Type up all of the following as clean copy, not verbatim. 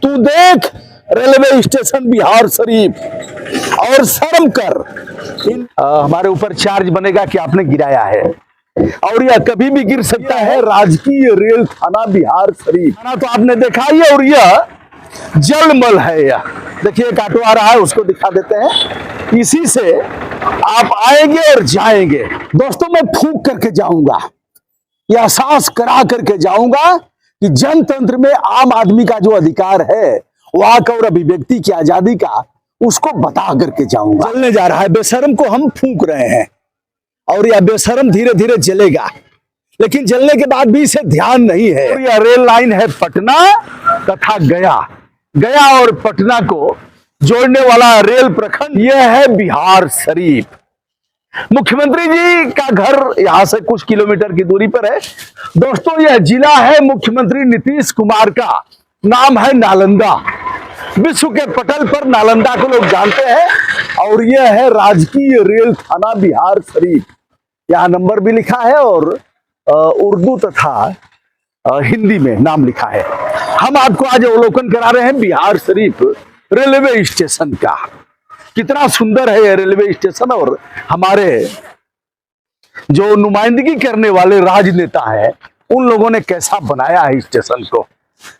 तू देख railway station Bihar Sharif और शर्म कर। हमारे ऊपर चार्ज बनेगा कि आपने गिराया है और यह कभी भी गिर सकता है। राजकीय रेल थाना बिहार शरीफ थाना तो आपने देखा ही है और यह जलमल है। यह देखिए एक ऑटो आ रहा है, उसको दिखा देते हैं। इसी से आप आएंगे और जाएंगे। दोस्तों मैं फूंक करके जाऊंगा, यह एहसास करा करके जाऊंगा कि जनतंत्र में आम आदमी का जो अधिकार है, वाक और अभिव्यक्ति की आजादी का, उसको बता करके जाऊंगा। चलने जा रहा है, बेशर्म को हम फूंक रहे हैं और यह बेशर्म धीरे धीरे जलेगा, लेकिन जलने के बाद भी इसे ध्यान नहीं है। और यह रेल लाइन है पटना तथा गया। गया और पटना को जोड़ने वाला रेल प्रखंड यह है बिहार शरीफ। मुख्यमंत्री जी का घर यहां से कुछ किलोमीटर की दूरी पर है। दोस्तों यह जिला है मुख्यमंत्री नीतीश कुमार का, नाम है नालंदा। विश्व के पटल पर नालंदा को लोग जानते हैं। और यह है राजकीय रेल थाना बिहार शरीफ। यहाँ नंबर भी लिखा है और उर्दू तथा हिंदी में नाम लिखा है। हम आपको आज अवलोकन करा रहे हैं बिहार शरीफ रेलवे स्टेशन का। कितना सुंदर है यह रेलवे स्टेशन और हमारे जो नुमाइंदगी करने वाले राजनेता हैं, उन लोगों ने कैसा बनाया है स्टेशन को।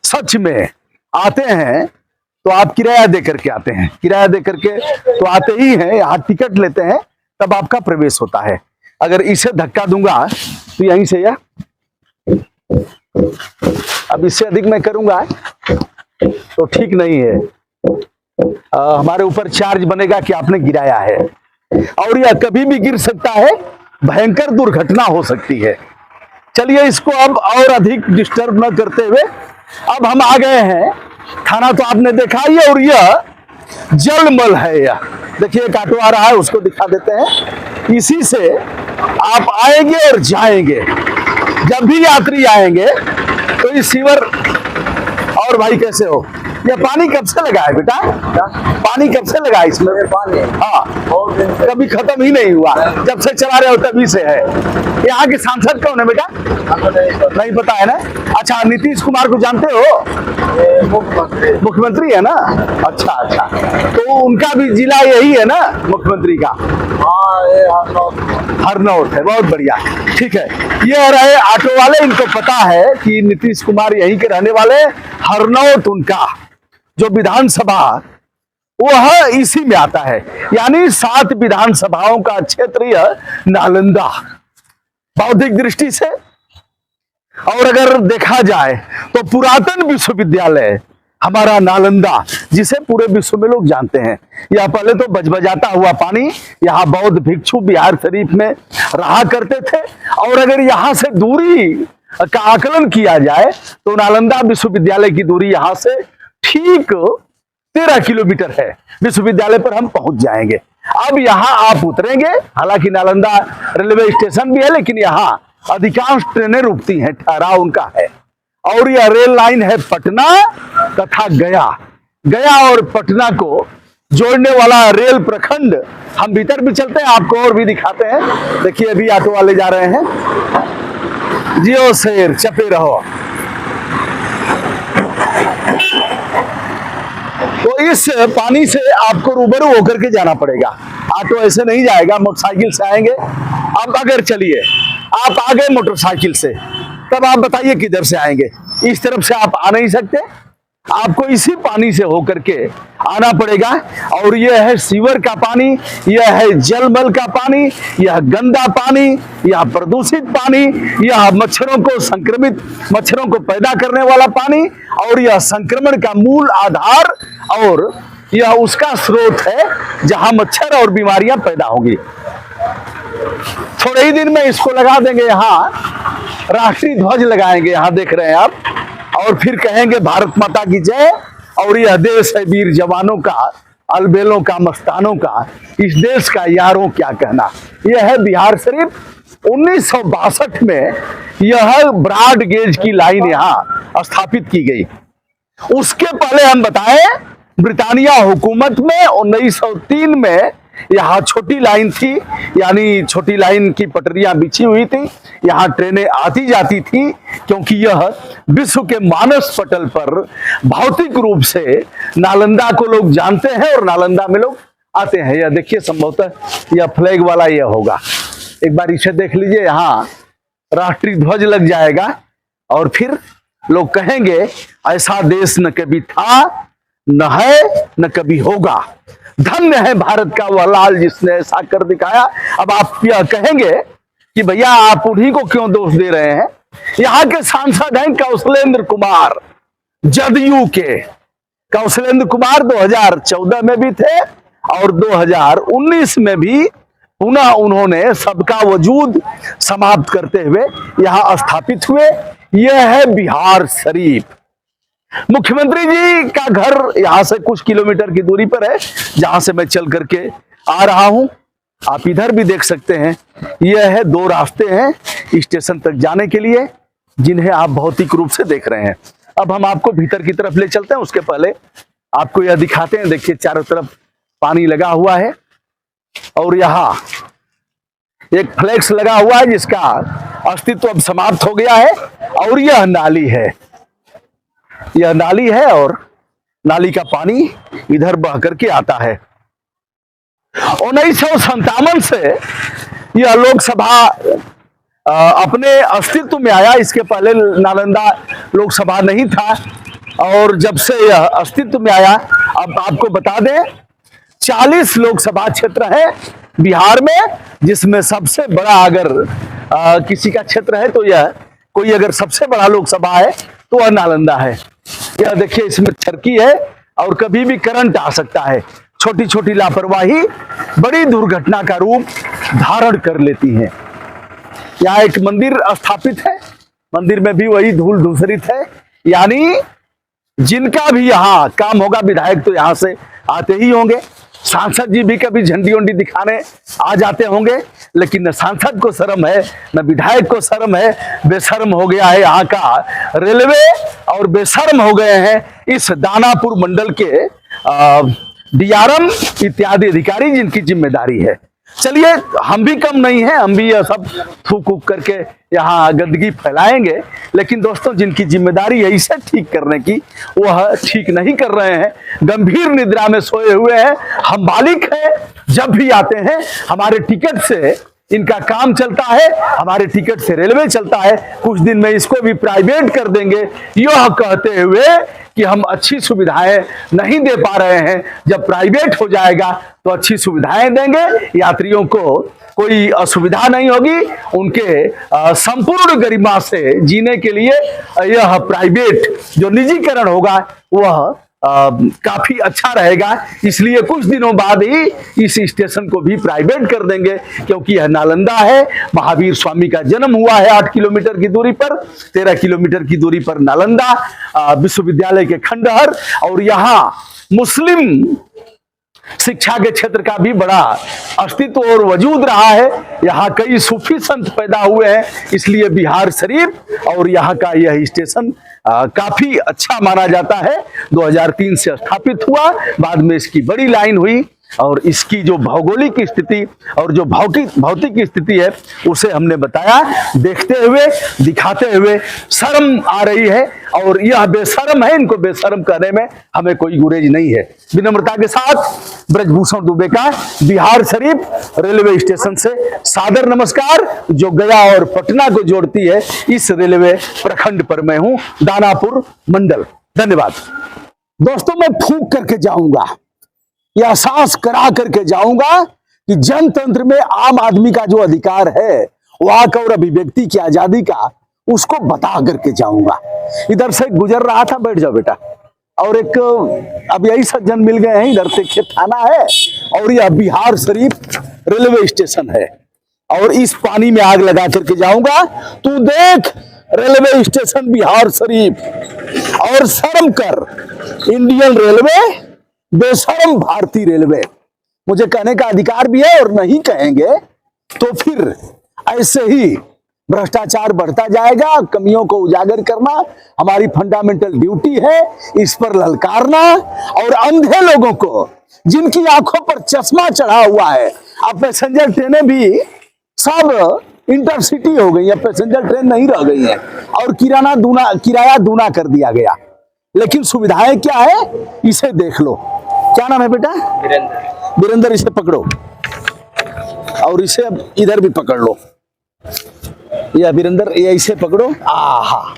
सच में आते हैं तो आप किराया दे करके आते हैं, किराया दे करके तो आते ही हैं, यहाँ टिकट लेते हैं तब आपका प्रवेश होता है। अगर इसे धक्का दूंगा तो यहीं से या अब इससे अधिक मैं करूंगा तो ठीक नहीं है। हमारे ऊपर चार्ज बनेगा कि आपने गिराया है और यह कभी भी गिर सकता है, भयंकर दुर्घटना हो सकती है। चलिए इसको अब और अधिक डिस्टर्ब न करते हुए अब हम आ गए हैं। थाना तो आपने देखा ही है और यह जलमल है। यह देखिए एक ऑटो आ रहा है, उसको दिखा देते हैं। इसी से आप आएंगे और जाएंगे। जब भी यात्री आएंगे तो इस सीवर। और भाई कैसे हो? ये पानी कब से लगा है बेटा? पानी कब से लगा है इसमें? पानी हाँ, कभी खत्म ही नहीं हुआ, जब से चला रहे हो तभी से है। यहाँ के सांसद कौन है बेटा? नहीं पता है ना? अच्छा, नीतीश कुमार को जानते हो? मुख्यमंत्री है ना? अच्छा अच्छा, तो उनका भी जिला यही है ना मुख्यमंत्री का? हरनौत है। बहुत बढ़िया, ठीक है। ये रहे ऑटो वाले, इनको पता है कि नीतीश कुमार यहीं के रहने वाले। हरनौत उनका जो विधानसभा वह इसी में आता है, यानी 7 विधानसभाओं का क्षेत्र यह नालंदा बौद्धिक दृष्टि से। और अगर देखा जाए तो पुरातन विश्वविद्यालय हमारा नालंदा, जिसे पूरे विश्व में लोग जानते हैं। यह पहले तो बजबजाता हुआ पानी, यहाँ बौद्ध भिक्षु बिहार शरीफ में रहा करते थे। और अगर यहाँ से दूरी का आकलन किया जाए तो नालंदा विश्वविद्यालय की दूरी यहाँ से ठीक 13 किलोमीटर है। विश्वविद्यालय पर हम पहुंच जाएंगे। अब यहाँ आप उतरेंगे, हालांकि नालंदा रेलवे स्टेशन भी है, लेकिन यहाँ अधिकांश ट्रेनें रुकती हैं, ठहराव उनका है। और यह रेल लाइन है पटना तथा गया। गया और पटना को जोड़ने वाला रेल प्रखंड। हम भीतर भी चलते हैं, आपको और भी दिखाते हैं। देखिए अभी ऑटो वाले जा रहे हैं। जियो शेर, चपे रहो। तो इस पानी से आपको रूबरू होकर के जाना पड़ेगा। ऑटो ऐसे नहीं जाएगा, मोटरसाइकिल से आएंगे। अब अगर चलिए आप आ गए मोटरसाइकिल से, तब आप बताइए किधर से आएंगे? इस तरफ से आप आ नहीं सकते, आपको इसी पानी से होकर के आना पड़ेगा। और यह है सीवर का पानी, यह है जलमल का पानी, यह गंदा पानी, यह प्रदूषित पानी, यह मच्छरों को संक्रमित मच्छरों को पैदा करने वाला पानी, और यह संक्रमण का मूल आधार और यह उसका स्रोत है जहां मच्छर और बीमारियां पैदा होंगी। थोड़े ही दिन में इसको लगा देंगे, यहाँ राष्ट्रीय ध्वज लगाएंगे, यहाँ देख रहे हैं आप। और फिर कहेंगे भारत माता की जय। और यह देश है वीर जवानों का, अलबेलों का, मस्तानों का, इस देश का यारों क्या कहना। यह है बिहार शरीफ। 1962 में यह ब्रॉड गेज की लाइन यहाँ स्थापित की गई। उसके पहले हम बताएं, ब्रिटानिया हुकूमत में 1903 में यहाँ छोटी लाइन थी, यानी छोटी लाइन की पटरियां बिछी हुई थी, यहाँ ट्रेनें आती जाती थी, क्योंकि यह विश्व के मानस पटल पर भौतिक रूप से नालंदा को लोग जानते हैं और नालंदा में लोग आते हैं। यह देखिए, संभवतः यह फ्लैग वाला यह होगा, एक बार इसे देख लीजिए, यहाँ राष्ट्रीय ध्वज लग जाएगा और फिर लोग कहेंगे ऐसा देश न कभी था, न है, न कभी होगा। धन्य है भारत का वह लाल जिसने ऐसा कर दिखाया। अब आप यह कहेंगे कि भैया आप उन्हीं को क्यों दोष दे रहे हैं? यहाँ के सांसद हैं कौशलेंद्र कुमार, जदयू के। कौशलेंद्र कुमार 2014 में भी थे और 2019 में भी पुनः उन्होंने सबका वजूद समाप्त करते हुए यहाँ स्थापित हुए। यह है बिहार शरीफ। मुख्यमंत्री जी का घर यहां से कुछ किलोमीटर की दूरी पर है, जहां से मैं चल करके आ रहा हूं। आप इधर भी देख सकते हैं, यह है, 2 रास्ते हैं स्टेशन तक जाने के लिए, जिन्हें आप भौतिक रूप से देख रहे हैं। अब हम आपको भीतर की तरफ ले चलते हैं, उसके पहले आपको यह दिखाते हैं। देखिए, चारों तरफ पानी लगा हुआ है और यहाँ एक फ्लैक्स लगा हुआ है जिसका अस्तित्व अब समाप्त हो गया है। और यह नाली है, यह नाली है और नाली का पानी इधर बह करके आता है। 1957 से यह लोकसभा अपने अस्तित्व में आया। इसके पहले नालंदा लोकसभा नहीं था और जब से यह अस्तित्व में आया, अब आपको बता दें 40 लोकसभा क्षेत्र है बिहार में, जिसमें सबसे बड़ा अगर किसी का क्षेत्र है तो यह कोई अगर सबसे बड़ा लोकसभा है तो वह नालंदा है। यह देखिए, इसमें चरकी है और कभी भी करंट आ सकता है। छोटी छोटी लापरवाही बड़ी दुर्घटना का रूप धारण कर लेती है। यहाँ एक मंदिर स्थापित है, मंदिर में भी वही धूल धूसरित है, यानी जिनका भी यहाँ काम होगा, विधायक तो यहाँ से आते ही होंगे, सांसद जी भी कभी झंडी उंडी दिखाने आ जाते होंगे, लेकिन न सांसद को शर्म है न विधायक को शर्म है। बेशर्म हो गया है यहाँ का रेलवे और बेशर्म हो गए हैं इस दानापुर मंडल के डीआरएम इत्यादि अधिकारी जिनकी जिम्मेदारी है। चलिए, हम भी कम नहीं हैं, हम भी यह सब थूक उक करके यहाँ गंदगी फैलाएंगे, लेकिन दोस्तों जिनकी जिम्मेदारी है इसे ठीक करने की, वह ठीक नहीं कर रहे हैं, गंभीर निद्रा में सोए हुए हैं। हम मालिक हैं, जब भी आते हैं हमारे टिकट से इनका काम चलता है, हमारे टिकट से रेलवे चलता है। कुछ दिन में इसको भी प्राइवेट कर देंगे, यह कहते हुए कि हम अच्छी सुविधाएं नहीं दे पा रहे हैं। जब प्राइवेट हो जाएगा तो अच्छी सुविधाएं देंगे, यात्रियों को कोई असुविधा नहीं होगी, उनके संपूर्ण गरिमा से जीने के लिए यह प्राइवेट जो निजीकरण होगा वह काफी अच्छा रहेगा। इसलिए कुछ दिनों बाद ही इस स्टेशन को भी प्राइवेट कर देंगे, क्योंकि यह नालंदा है, महावीर स्वामी का जन्म हुआ है 8 किलोमीटर की दूरी पर, 13 किलोमीटर की दूरी पर नालंदा विश्वविद्यालय के खंडहर, और यहाँ मुस्लिम शिक्षा के क्षेत्र का भी बड़ा अस्तित्व और वजूद रहा है। यहाँ कई सूफी संत पैदा हुए हैं, इसलिए बिहार शरीफ और यहाँ का यह स्टेशन काफी अच्छा माना जाता है। 2003 से स्थापित हुआ, बाद में इसकी बड़ी लाइन हुई और इसकी जो भौगोलिक स्थिति और जो भौतिक स्थिति है उसे हमने बताया। देखते हुए दिखाते हुए शर्म आ रही है और यह बेशर्म है, इनको बेशर्म करने में हमें कोई गुरेज नहीं है। विनम्रता के साथ ब्रजभूषण दुबे का बिहार शरीफ रेलवे स्टेशन से सादर नमस्कार, जो गया और पटना को जोड़ती है इस रेलवे प्रखंड पर मैं हूं, दानापुर मंडल। धन्यवाद दोस्तों। मैं फूंक करके जाऊंगा, यह एहसास करा करके जाऊंगा कि जनतंत्र में आम आदमी का जो अधिकार है, वाक और अभिव्यक्ति की आजादी का, उसको बता करके जाऊंगा। इधर से गुजर रहा था, बैठ जाओ बेटा, और एक अब यही सज्जन मिल गए हैं, इधर से थाना है और यह बिहार शरीफ रेलवे स्टेशन है, और इस पानी में आग लगा करके जाऊंगा। तू देख रेलवे स्टेशन बिहार शरीफ और शर्म कर, इंडियन रेलवे बेशर्म भारतीय रेलवे। मुझे कहने का अधिकार भी है और नहीं कहेंगे तो फिर ऐसे ही भ्रष्टाचार बढ़ता जाएगा। कमियों को उजागर करना हमारी फंडामेंटल ड्यूटी है, इस पर ललकारना। और अंधे लोगों को, जिनकी आंखों पर चश्मा चढ़ा हुआ है, अब पैसेंजर ट्रेनें भी सब इंटरसिटी हो गई है, पैसेंजर ट्रेन नहीं रह गई है, और किराया दूना कर दिया गया। लेकिन सुविधाएं क्या है, इसे देख लो। क्या नाम है बेटा? वीरेंद्र। इसे पकड़ो और इसे अब इधर भी पकड़ लो। यह वीरेंद्र, ये इसे पकड़ो। आहा,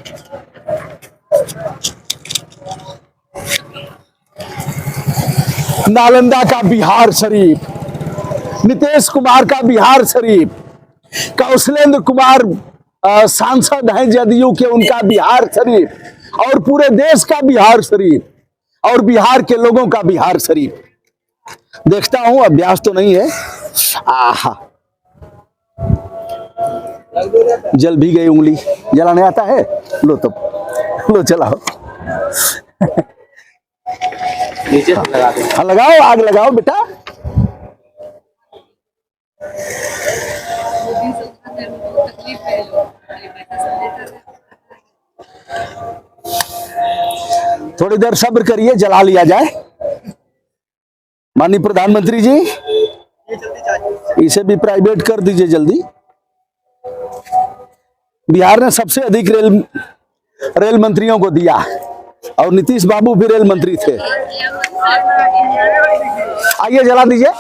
नालंदा का बिहार शरीफ, नीतीश कुमार का बिहार शरीफ, कौशलेंद्र कुमार सांसद हैं जदयू के, उनका बिहार शरीफ, और पूरे देश का बिहार शरीफ, और बिहार के लोगों का बिहार शरीफ। देखता हूं, अभ्यास तो नहीं है। आहा, जल भी गई उंगली। जलाने आता है? लो तब लो, चलाओ। नीचे से लगा दो। हाँ लगाओ, आग लगाओ बेटा। थोड़ी देर सब्र करिए, जला लिया जाए। माननीय प्रधानमंत्री जी, इसे भी प्राइवेट कर दीजिए जल्दी। बिहार ने सबसे अधिक रेल मंत्रियों को दिया, और नीतीश बाबू भी रेल मंत्री थे। आइए जला दीजिए।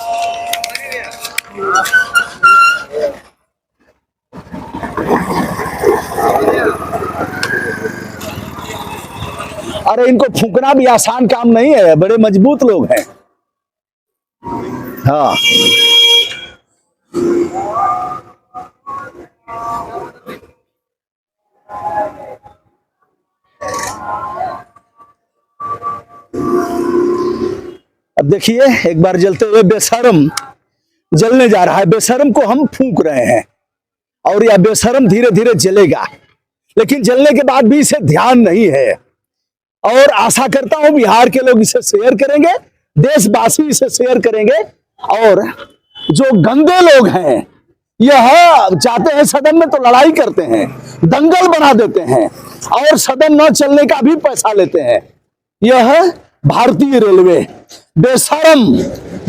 अरे इनको फूंकना भी आसान काम नहीं है, बड़े मजबूत लोग हैं। हाँ, अब देखिए, एक बार जलते हुए बेशरम जलने जा रहा है। बेशरम को हम फूंक रहे हैं, और यह बेशरम धीरे धीरे जलेगा, लेकिन जलने के बाद भी इसे ध्यान नहीं है। और आशा करता हूं बिहार के लोग इसे शेयर करेंगे, देशवासी इसे शेयर करेंगे। और जो गंदे लोग हैं, यह चाहते हैं सदन में तो लड़ाई करते हैं, दंगल बना देते हैं, और सदन न चलने का भी पैसा लेते हैं। यह भारतीय रेलवे, बेशरम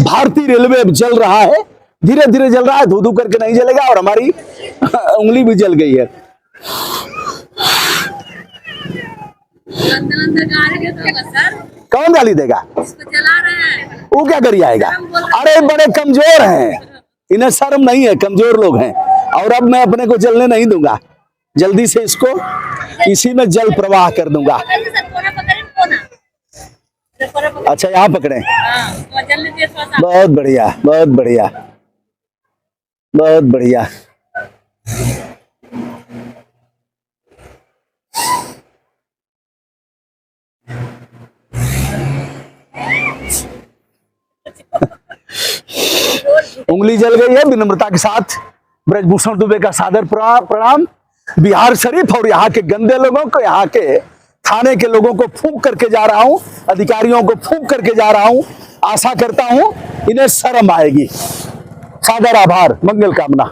भारतीय रेलवे जल रहा है, धीरे धीरे जल रहा है, धू धू करके नहीं जलेगा। और हमारी उंगली भी जल गई है। कौन गाली देगा? वो क्या करी आएगा? अरे बड़े कमजोर हैं, इन्हें शर्म नहीं है, कमजोर लोग हैं। और अब मैं अपने को जलने नहीं दूंगा, जल्दी से इसको इसी में जल प्रवाह कर दूंगा। अच्छा, यहाँ पकड़े। बहुत बढ़िया, बहुत बढ़िया, बहुत बढ़िया। उंगली जल गई है। विनम्रता के साथ ब्रजभूषण दुबे का सादर प्रणाम। बिहार शरीफ और यहाँ के गंदे लोगों को, यहाँ के थाने के लोगों को फूंक करके जा रहा हूं, अधिकारियों को फूंक करके जा रहा हूं। आशा करता हूं इन्हें शर्म आएगी। सादर आभार, मंगल कामना।